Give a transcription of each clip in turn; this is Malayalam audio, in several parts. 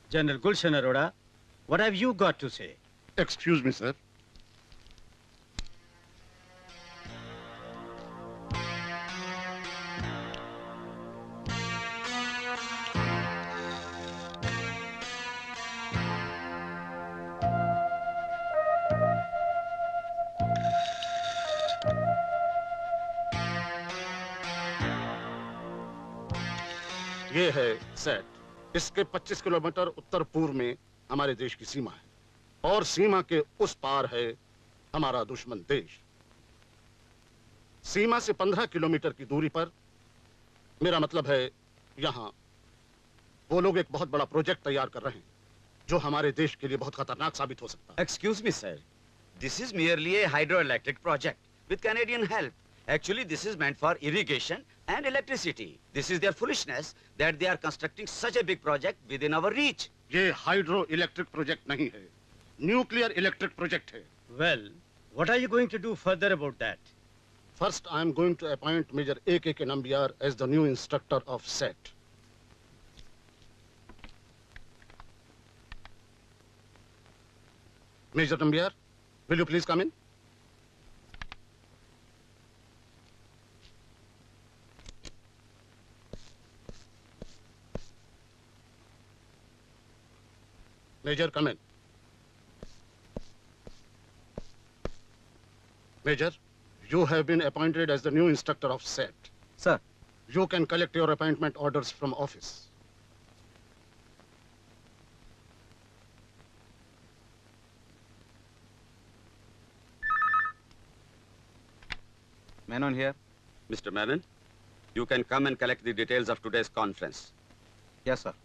General Gulshan Arora, what have you got to say? Excuse me, sir. ये है सेट। इसके 25 किलोमीटर उत्तर पूर्व में हमारे देश की सीमा है और सीमा के उस पार है हमारा दुश्मन देश। सीमा से 15 किलोमीटर की दूरी पर, मेरा मतलब है यहाँ, वो लोग एक बहुत बड़ा प्रोजेक्ट तैयार कर रहे हैं जो हमारे देश के लिए बहुत खतरनाक साबित हो सकता है। Excuse me, sir. This is merely a hydroelectric project with Canadian help. Actually, this is meant for irrigation and electricity. This is their foolishness that they are constructing such a big project within our reach. ये हाइड्रो इलेक्ट्रिक प्रोजेक्ट नहीं है, न्यूक्लियर इलेक्ट्रिक प्रोजेक्ट है। Well, what are you going to do further about that? First, I am going to appoint Major A.K.K. Nambiar as the new instructor of SET. Major Nambiar, will you please come in? Major, come in. Major, you have been appointed as the new instructor of SET. Sir. You can collect your appointment orders from office. Menon here. Mr. Menon, you can come and collect the details of today's conference. Yes, sir.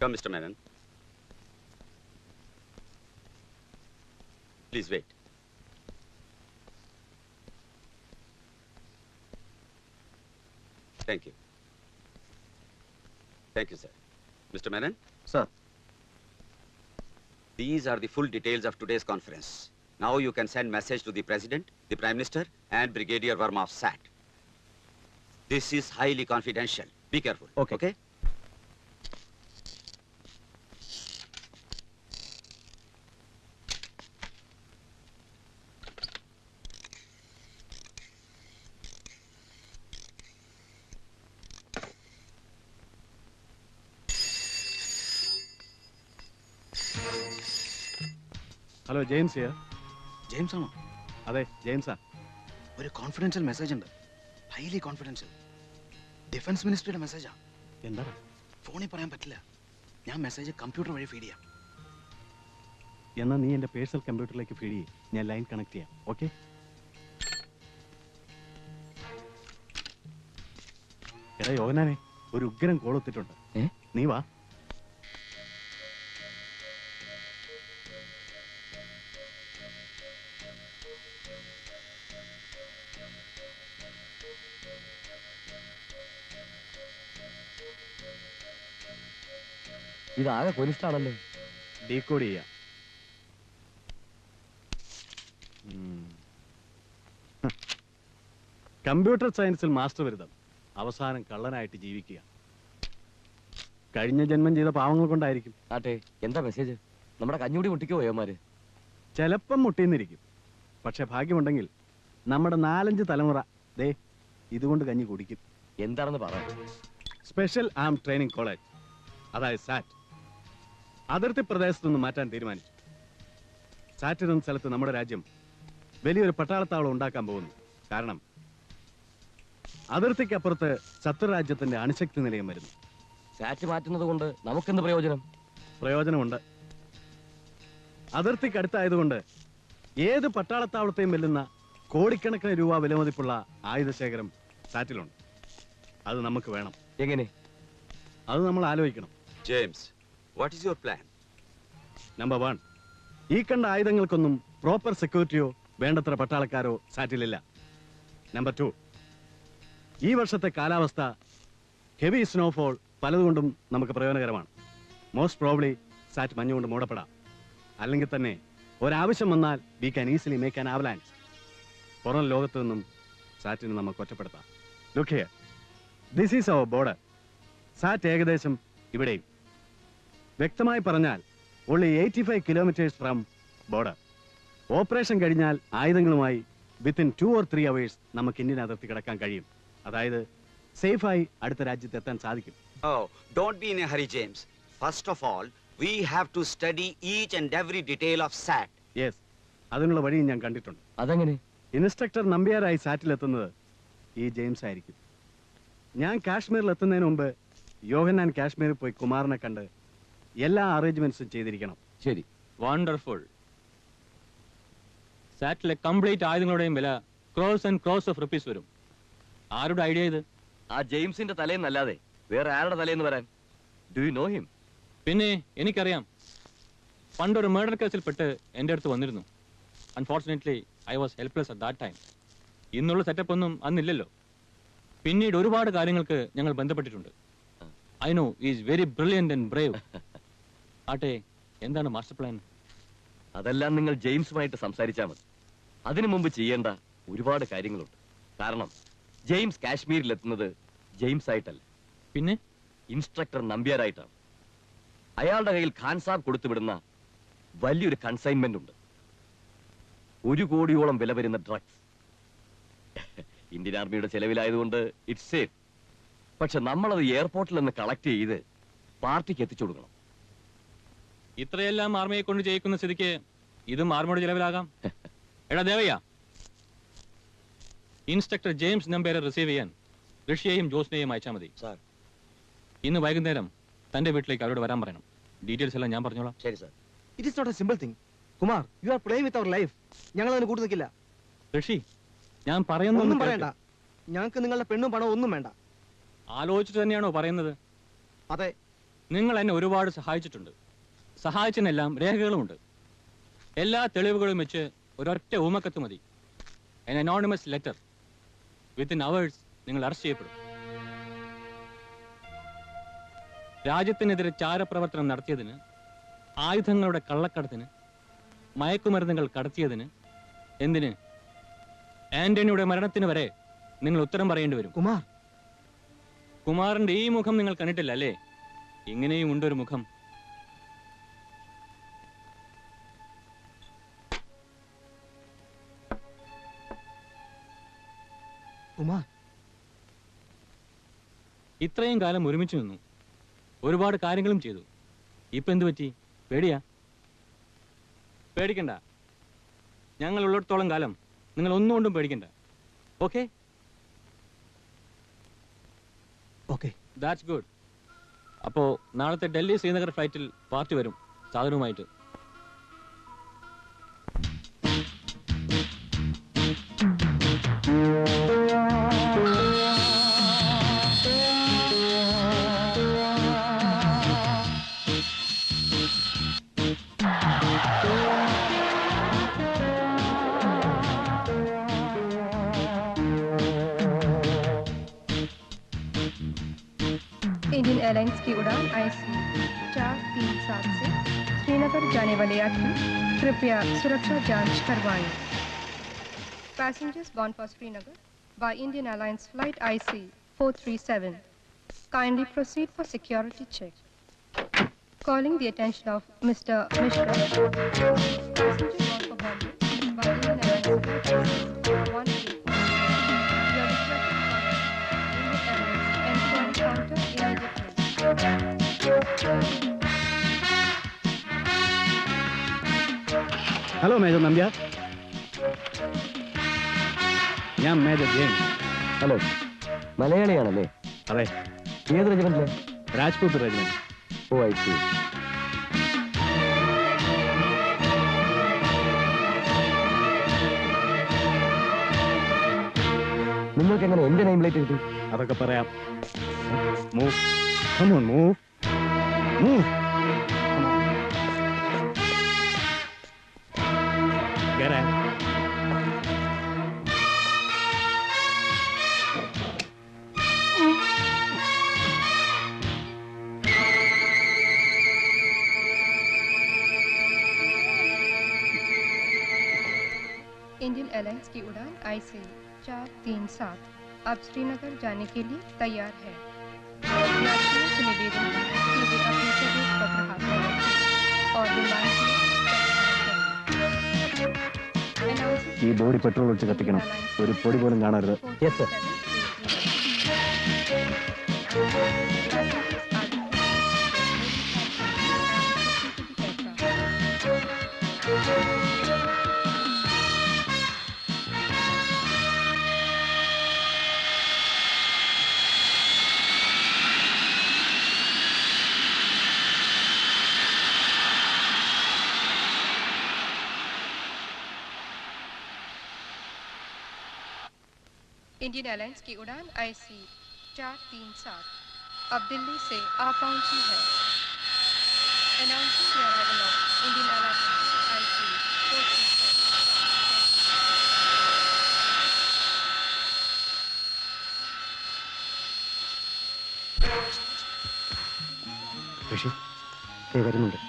Come, Mr. Menon. Please wait. Thank you. Thank you, sir. Mr. Menon? Sir. These are the full details of today's conference. Now you can send message to the President, the Prime Minister, and Brigadier Verma of SAT. This is highly confidential. Be careful. Okay. Okay? Hello James here. James ആണോ? അതെ, ജെയിംസാ. ഒരു കോൺഫിഡൻഷ്യൽ മെസ്സേജ് ഉണ്ട്, ഹൈലി കോൺഫിഡൻഷ്യൽ. ഡിഫൻസ് മിനിസ്ട്രിയുടെ മെസ്സേജാ. എന്താ? ഫോണിൽ പറയാൻ പറ്റില്ല. ഞാൻ മെസ്സേജ് കമ്പ്യൂട്ടർ വഴി ഫീഡ് ചെയ്യാം. എന്നാൽ നീ എൻ്റെ പേഴ്സണൽ കമ്പ്യൂട്ടറിലേക്ക് ഫീഡ് ചെയ്യും, ഞാൻ ലൈൻ കണക്ട് ചെയ്യാം. ഓക്കെ? എടാ യോഗനാനെ, ഒരു ഉഗ്രം കോൾ ഒത്തിട്ടുണ്ട്. നീ വാ. ഇതാകെ കൊനിഷ്ടാണല്ലോ. ഡീകോഡ് ചെയ്യാം. കമ്പ്യൂട്ടർ സയൻസിൽ മാസ്റ്റർ ബിരുദം, അവസാനം കള്ളനായിട്ട് ജീവിക്കുക. കഴിഞ്ഞ ജന്മം ചെയ്ത പാവങ്ങൾ കൊണ്ടായിരിക്കും. ആട്ടെ, എന്താ മെസ്സേജ്? നമ്മുടെ കഞ്ഞൂടി മുട്ടിക്കോ യവന്മാര്? ചിലപ്പം മുട്ടിന്നിരിക്കും, പക്ഷെ ഭാഗ്യമുണ്ടെങ്കിൽ നമ്മുടെ 4-5 തലമുറ ദേ ഇതുകൊണ്ട് കഞ്ഞി കുടിക്കും. എന്താണെന്ന് പറയാം. സ്പെഷ്യൽ ആം ട്രെയിനിങ് കോളേജ്, അതായത് സാറ്റ്, അതിർത്തി പ്രദേശത്തു നിന്ന് മാറ്റാൻ തീരുമാനിച്ചു. സാറ്റ് എന്ന സ്ഥലത്ത് നമ്മുടെ രാജ്യം വലിയൊരു പട്ടാളത്താവളം ഉണ്ടാക്കാൻ പോകുന്നു. കാരണം അതിർത്തിക്കപ്പുറത്ത് ശത്രുരാജ്യത്തിന്റെ അണുശക്തി നിലയം വരുന്നു. സാറ്റ് മാറ്റുന്നത് കൊണ്ട് നമുക്കെന്ത് പ്രയോജനം? പ്രയോജനമുണ്ട്. അതിർത്തിക്കടുത്തായതുകൊണ്ട് ഏത് പട്ടാളത്താവളത്തെയും വെല്ലുന്ന കോടിക്കണക്കിന് രൂപ വിലമതിപ്പുള്ള ആയുധശേഖരം സാറ്റിലുണ്ട്. അത് നമുക്ക് വേണം. എങ്ങനെ? അത് നമ്മൾ ആലോചിക്കണം. James, what is your plan? Number 1, ഈ കണ്ട ആയുധങ്ങൾക്കൊന്നും പ്രോപ്പർ സെക്യൂരിറ്റിയോ വേണ്ടത്ര പട്ടാളക്കാരോ സാറ്റിലില്ല. നമ്പർ 2, ഈ വർഷത്തെ കാലാവസ്ഥ ഹെവി സ്നോഫോൾ പലതുകൊണ്ടും നമുക്ക് പ്രയോജനകരമാണ്. മോസ്റ്റ് പ്രോബ്ലി സാറ്റ് മഞ്ഞുകൊണ്ട് മൂടപ്പെടാം. അല്ലെങ്കിൽ തന്നെ ഒരാവശ്യം വന്നാൽ we can easily make an avalanche. പുറം ലോകത്തു നിന്നും സാറ്റിന് നമുക്ക് ഒറ്റപ്പെടുത്താം. Look here, this is our border. സാറ്റ് ഏകദേശം ഇവിടെയും. വ്യക്തമായി പറഞ്ഞാൽ only 85 kilometers from border. Operation കഴിഞ്ഞാൽ ആയുധങ്ങളുമായി വിത്തിൻ 2 or 3 hours നമുക്ക് ഇന്ത്യൻ അതിർത്തി കടക്കാൻ കഴിയും. അതായത് സേഫായി അടുത്ത രാജ്യത്ത് എത്താൻ സാധിക്കും. Oh, don't be in a hurry, James. First of all, we have to study each and every detail of SAT. Yes, അതിനുള്ള വഴിയും ഞാൻ കണ്ടിട്ടുണ്ട്. അതെങ്ങനെ? ഇൻസ്ട്രക്ടർ നമ്പ്യാരായി സാറ്റിലെത്തുന്നത് ഈ ജെയിംസ് ആയിരിക്കും. ഞാൻ കാശ്മീരിൽ എത്തുന്നതിന് മുമ്പ് യോഹന്നാൻ കാശ്മീരിൽ പോയി കുമാറിനെ കണ്ട് എല്ലാ അറേഞ്ച്മെന്റ്സും ചെയ്തിരിക്കണം. ശരി. വണ്ടർഫുൾ. സാറ്റിലെ കംപ്ലീറ്റ് ആയുധങ്ങളുടെയും വില cross and cross of rupees വരും. ആരുടെ ഐഡിയ ഇത്? ആ ജെയിംസിന്റെ തലേന്നല്ലാതെ വേറെ ആരുടെ തലേന്ന് വരാൻ? Do you know him? പിന്നെ എനിക്കറിയാം. പണ്ടൊരു മർഡർ കേസിൽ പെട്ട് എൻ്റെ അടുത്ത് വന്നിരുന്നു. Unfortunately I was helpless at that time. ഇന്നുള്ള സെറ്റപ്പ് ഒന്നും അന്നില്ലല്ലോ. പിന്നീട് ഒരുപാട് കാര്യങ്ങൾക്ക് ഞങ്ങൾ ബന്ധപ്പെട്ടിട്ടുണ്ട്. I know is very brilliant and brave. ആട്ടെ, എന്താണ് മാസ്റ്റർ പ്ലാൻ? അതെല്ലാം നിങ്ങൾ ജെയിംസുമായിട്ട് സംസാരിച്ചാൽ മതി. അതിനു മുമ്പ് ചെയ്യേണ്ട ഒരുപാട് കാര്യങ്ങളുണ്ട്. കാരണം ജെയിംസ് കാശ്മീരിലെത്തുന്നത് ജെയിംസ് ആയിട്ടല്ല, പിന്നെ ഇൻസ്ട്രക്ടർ നമ്പ്യാരായിട്ടാണ്. അയാളുടെ കയ്യിൽ ഖാൻ സാബ് കൊടുത്തുവിടുന്ന വലിയൊരു കൺസൈൻമെന്റ് ഉണ്ട്. 1 കോടിയോളം വില വരുന്ന ഡ്രഗ്സ്. ഇന്ത്യൻ ആർമിയുടെ ചെലവിലായതുകൊണ്ട് ഇറ്റ്സ് സേഫ്. പക്ഷെ നമ്മളത് എയർപോർട്ടിൽ നിന്ന് കളക്ട് ചെയ്ത് പാർട്ടിക്ക് എത്തിച്ചു കൊടുക്കണം. ഇത്രയെല്ലാം ആർമിയെ കൊണ്ട് ചെയ്യിക്കുന്ന സ്ഥിതിക്ക് ഇതും ആർമിയുടെ ചിലവിലാകാം. എടാ ദേവയ്യ, ഇൻസ്ട്രക്ടർ ജെയിംസ് നമ്പേരെ റിസീവ് ചെയ്യാൻ ഋഷിയെയും ജോസിനെയും അയച്ചാൽ മതി. Sir. ഇന്ന് വൈകുന്നേരം തന്റെ വീട്ടിലേക്ക് അവരോട് വരാൻ പറയണം. ഡീറ്റെയിൽസ് എല്ലാം ഞാൻ പറഞ്ഞോളാം. ശരി sir. It is not a simple thing. Kumar, you are playing with our life. ഞങ്ങൾ അതിന് കൂട്ടു നിൽക്കില്ല. ഋഷി, ഞാൻ ഒന്നും പറയുന്നൊന്നും പറയണ്ട. ഞങ്ങൾക്ക് നിങ്ങളുടെ പെണ്ണും പണവും ഒന്നും വേണ്ട. ആലോചിച്ചിട്ട് തന്നെയാണോ പറയുന്നത്? അതെ. നിങ്ങൾ എന്നെ ഒരുപാട് സഹായിച്ചിട്ടുണ്ട്. സഹായിച്ചതിനെല്ലാം രേഖകളുമുണ്ട്. എല്ലാ തെളിവുകളും വെച്ച് ഒരൊറ്റ ഊമക്കത്ത് മതി. an anonymous letter. Within hours നിങ്ങൾ അറസ്റ്റ് ചെയ്യപ്പെടും. രാജ്യത്തിനെതിരെ ചാരപ്രവർത്തനം നടത്തിയതിന്, ആയുധങ്ങളുടെ കള്ളക്കടത്തിന്, മയക്കുമരുന്നുകൾ കടത്തിയതിന്, എന്തിന് ആന്റണിയുടെ മരണത്തിന് വരെ നിങ്ങൾ ഉത്തരം പറയേണ്ടി വരും. കുമാർ, കുമാറിന്റെ ഈ മുഖം നിങ്ങൾ കണ്ടിട്ടില്ല അല്ലേ? ഇങ്ങനെയും ഉണ്ടൊരു മുഖം. കുമാർ, ഇത്രയും കാലം ഒരുമിച്ച് നിന്നു, ഒരുപാട് കാര്യങ്ങളും ചെയ്തു. ഇപ്പൊ എന്തു പറ്റി? പേടിയാ? പേടിക്കണ്ട. ഞങ്ങൾ ഉള്ളിടത്തോളം കാലം നിങ്ങൾ ഒന്നുകൊണ്ടും പേടിക്കണ്ട. ഓക്കെ? ഓക്കെ. That's good. അപ്പോ നാളത്തെ ഡൽഹി ശ്രീനഗർ ഫ്ലൈറ്റിൽ പാർട്ടി വരും സാധനവുമായിട്ട്. इंडियन एयरलाइंस की उड़ान IC 437 से श्रीनगर जाने वाले यात्री कृपया सुरक्षा जांच करवाएं. Passengers bound for Srinagar by Indian Airlines flight IC 437 kindly proceed for security check. Calling the attention of Mr. Mishra. Passengers bound for Bombay by Indian Airlines flight IC 184. You are requested to contact Indian Airlines enquiry counter immediately. Hello major Nambiar, ഞാൻ മേജർ ജെയിംസ്. ഹലോ, മലയാളിയാണല്ലേ? അതെ, ഏത് റെജിമെന്റിലെ? Rajput regiment. Oh, I see. നിങ്ങൾക്ക് എങ്ങനെ എന്റെ നെയിം പ്ലേറ്റ് കിട്ടി? അതൊക്കെ പറയാം. Move, come on, move, move. Get out. Indian airlines की उड़ान IC 437 अब श्रीनगर जाने के लिए तैयार है। यात्रियों से निवेदन है कि वे अपने प्रवेश पत्र हाथ में रखें और विमान के ഈ ബോഡി പെട്രോൾ ഒഴിച്ച് കത്തിക്കണം. ഒരു പൊടി പോലും കാണരുത്. Yes sir. इंडियन एयरलाइंस की उड़ान IC 437 अब दिल्ली से आ पहुंची है। Announcing the arrival of Indian Airlines IC 437. ഋഷി വരുന്നുണ്ട്.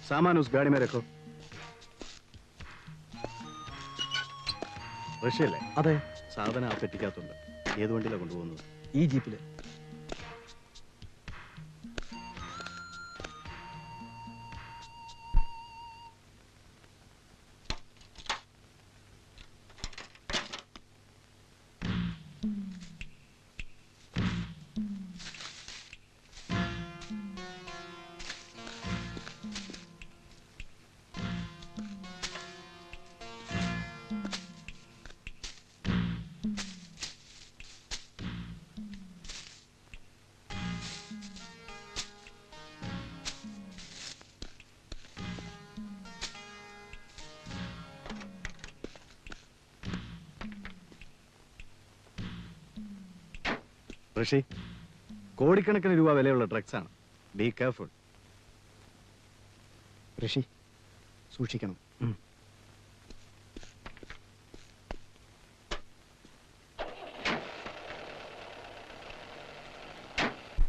सामान उस गाड़ी में रखो. റഷ്യല്ലേ? അതെ. സാധനം ആ പെട്ടിക്കകത്തുണ്ട്. ഏത് വണ്ടിയിലാണ് കൊണ്ടുപോകുന്നത്? ഈ ജീപ്പില്. ഋഷി, കോടിക്കണക്കിന് രൂപ വിലയുള്ള ഡ്രഗ്സ് ആണ്. Be careful. ഋഷി സൂക്ഷിക്കണം.